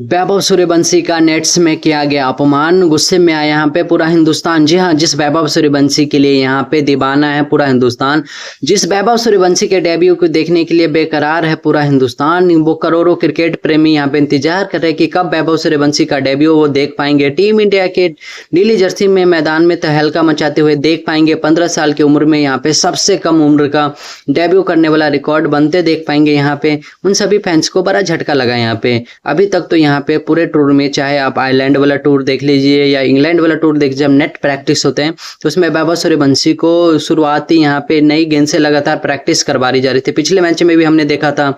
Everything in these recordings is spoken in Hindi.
वैभव सूर्यवंशी का नेट्स में किया गया अपमान, गुस्से में आया यहाँ पे पूरा हिंदुस्तान। जी हाँ, जिस वैभव सूर्यवंशी के लिए यहाँ पे दीवाना है पूरा हिंदुस्तान, जिस वैभव सूर्यवंशी के डेब्यू को देखने के लिए बेकरार है पूरा हिंदुस्तान, वो करोड़ों क्रिकेट प्रेमी यहाँ पे इंतजार कर रहे हैं कि कब वैभव सूर्यवंशी का डेब्यू वो देख पाएंगे। टीम इंडिया के नीली जर्सी में मैदान में तहलका मचाते हुए देख पाएंगे। 15 साल की उम्र में यहाँ पे सबसे कम उम्र का डेब्यू करने वाला रिकॉर्ड बनते देख पाएंगे। यहाँ पे उन सभी फैंस को बड़ा झटका लगा। यहाँ पे अभी तक तो यहाँ पे पूरे टूर में, चाहे आप आयरलैंड वाला टूर देख लीजिए या इंग्लैंड वाला टूर देख, जब नेट प्रैक्टिस होते हैं तो उसमें वैभव सूर्यवंशी को शुरुआती यहाँ पे नई गेंद से लगातार प्रैक्टिस करवाई जा रही थी। पिछले मैच में भी हमने देखा था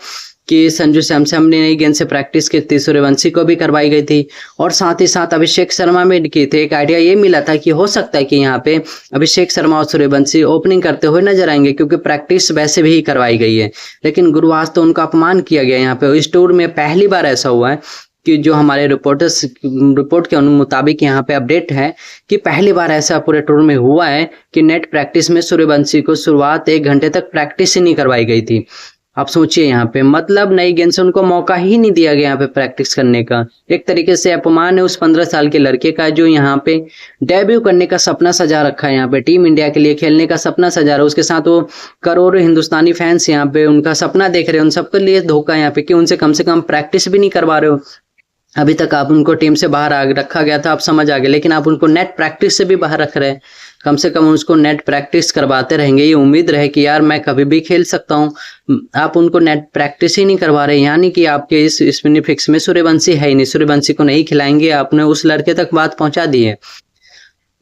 कि संजू सैमसन ने नई गेंद से प्रैक्टिस की थी, सूर्यवंशी को भी करवाई गई थी और साथ ही साथ अभिषेक शर्मा में की थी। एक आइडिया ये मिला था कि हो सकता है कि यहाँ पे अभिषेक शर्मा और सूर्यवंशी ओपनिंग करते हुए नजर आएंगे, क्योंकि प्रैक्टिस वैसे भी करवाई गई है। लेकिन गुरुवार तो उनका अपमान किया गया। यहाँ पे इस टूर में पहली बार ऐसा हुआ है कि जो हमारे रिपोर्ट के मुताबिक यहाँ पे अपडेट है कि पहली बार ऐसा पूरे टूर में हुआ है कि नेट प्रैक्टिस में सूर्यवंशी को शुरुआत 1 घंटे तक प्रैक्टिस ही नहीं करवाई गई थी। आप सोचिए, यहाँ पे मतलब नई गेंद से उनको मौका ही नहीं दिया गया यहाँ पे प्रैक्टिस करने का। एक तरीके से अपमान है उस 15 साल के लड़के का, जो यहाँ पे डेब्यू करने का सपना सजा रखा है, यहाँ पे टीम इंडिया के लिए खेलने का सपना सजा रहा है। उसके साथ वो करोड़ों हिंदुस्तानी फैंस यहाँ पे उनका सपना देख रहे हैं। उन सबके लिए धोखा यहाँ पे कि उनसे कम से कम प्रैक्टिस भी नहीं करवा रहे हो। अभी तक आप उनको टीम से बाहर रखा गया था, आप समझ आ गए, लेकिन आप उनको नेट प्रैक्टिस से भी बाहर रख रहे हैं। कम से कम उसको नेट प्रैक्टिस करवाते रहेंगे, ये उम्मीद रहे कि यार मैं कभी भी खेल सकता हूँ। आप उनको नेट प्रैक्टिस ही नहीं करवा रहे, यानी कि आपके इस स्पिन फिक्स में सूर्यवंशी है ही नहीं, सूर्यवंशी को नहीं खिलाएंगे। आपने उस लड़के तक बात पहुंचा दी है,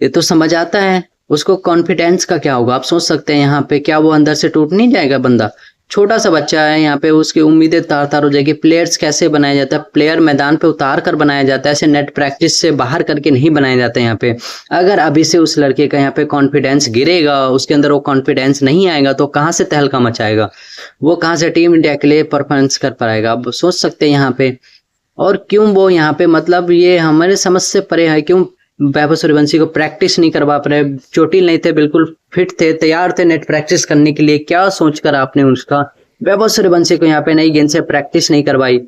ये तो समझ आता है। उसको कॉन्फिडेंस का क्या होगा, आप सोच सकते हैं यहाँ पे, क्या वो अंदर से टूट नहीं जाएगा? बंदा छोटा सा बच्चा है, यहाँ पे उसकी उम्मीदें तार तार हो जाएगी। प्लेयर्स कैसे बनाया जाता है? प्लेयर मैदान पे उतार कर बनाया जाता है, ऐसे नेट प्रैक्टिस से बाहर करके नहीं बनाया जाता है। यहाँ पे अगर अभी से उस लड़के का यहाँ पे कॉन्फिडेंस गिरेगा, उसके अंदर वो कॉन्फिडेंस नहीं आएगा, तो कहाँ से तहलका मचाएगा? वो कहाँ से टीम इंडिया के लिए परफॉर्मेंस कर पाएगा? आप सोच सकते हैं यहाँ पे। और क्यों वो यहाँ पे, मतलब ये हमारे समझ से परे है, क्यों वैभव सूर्यवंशी को प्रैक्टिस नहीं करवा पा रहे? चोटिल नहीं थे, बिल्कुल फिट थे, तैयार थे नेट प्रैक्टिस करने के लिए। क्या सोचकर आपने उसका वैभव सूर्यवंशी को यहाँ पे नई गेंद से प्रैक्टिस नहीं करवाई?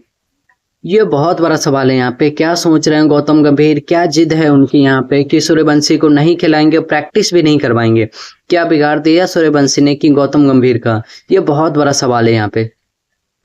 ये बहुत बड़ा सवाल है। यहाँ पे क्या सोच रहे हैं गौतम गंभीर? क्या जिद है उनकी यहाँ पे कि सूर्यवंशी को नहीं खिलाएंगे, प्रैक्टिस भी नहीं करवाएंगे? क्या बिगाड़ दिया सूर्यवंशी ने कि गौतम गंभीर का? ये बहुत बड़ा सवाल है यहाँ पे।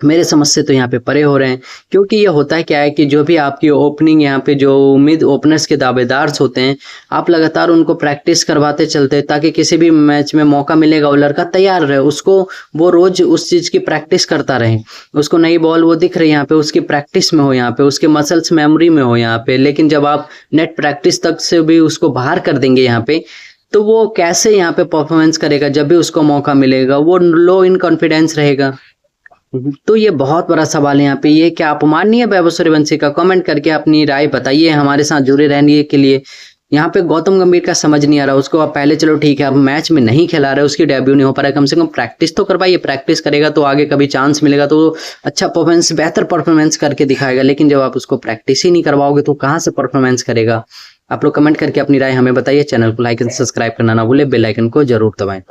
मेरे समझ से तो यहाँ पे परे हो रहे हैं, क्योंकि ये होता है क्या है कि जो भी आपकी ओपनिंग यहाँ पे जो उम्मीद ओपनर्स के दावेदार होते हैं, आप लगातार उनको प्रैक्टिस करवाते चलते हैं, ताकि किसी भी मैच में मौका मिलेगा वो लड़का तैयार रहे, उसको वो रोज उस चीज की प्रैक्टिस करता रहे, उसको नई बॉल वो दिख रही है यहाँ पे, उसकी प्रैक्टिस में हो, यहाँ पे उसके मसल्स मेमोरी में हो यहाँ पे। लेकिन जब आप नेट प्रैक्टिस तक से भी उसको बाहर कर देंगे यहाँ पे, तो वो कैसे यहाँ पे परफॉर्मेंस करेगा? जब भी उसको मौका मिलेगा वो लो इन कॉन्फिडेंस रहेगा। तो ये बहुत बड़ा सवाल है यहाँ पे। ये क्या अपमान नहीं है वैभव सूर्यवंशी का? कमेंट करके अपनी राय बताइए। हमारे साथ जुड़े रहने के लिए यहाँ पे गौतम गंभीर का समझ नहीं आ रहा। उसको आप पहले चलो ठीक है, अब मैच में नहीं खिला रहे, उसकी डेब्यू नहीं हो पा रहा है, कम से कम प्रैक्टिस तो करवाइए। प्रैक्टिस करेगा तो आगे कभी चांस मिलेगा तो अच्छा परफॉर्मेंस, बेहतर परफॉर्मेंस करके दिखाएगा। लेकिन जब आप उसको प्रैक्टिस ही नहीं करवाओगे तो कहाँ से परफॉर्मेंस करेगा? आप लोग कमेंट करके अपनी राय हमें बताइए। चैनल को लाइक एंड सब्सक्राइब करना ना भूले, बेल आइकन को जरूर दबाएं।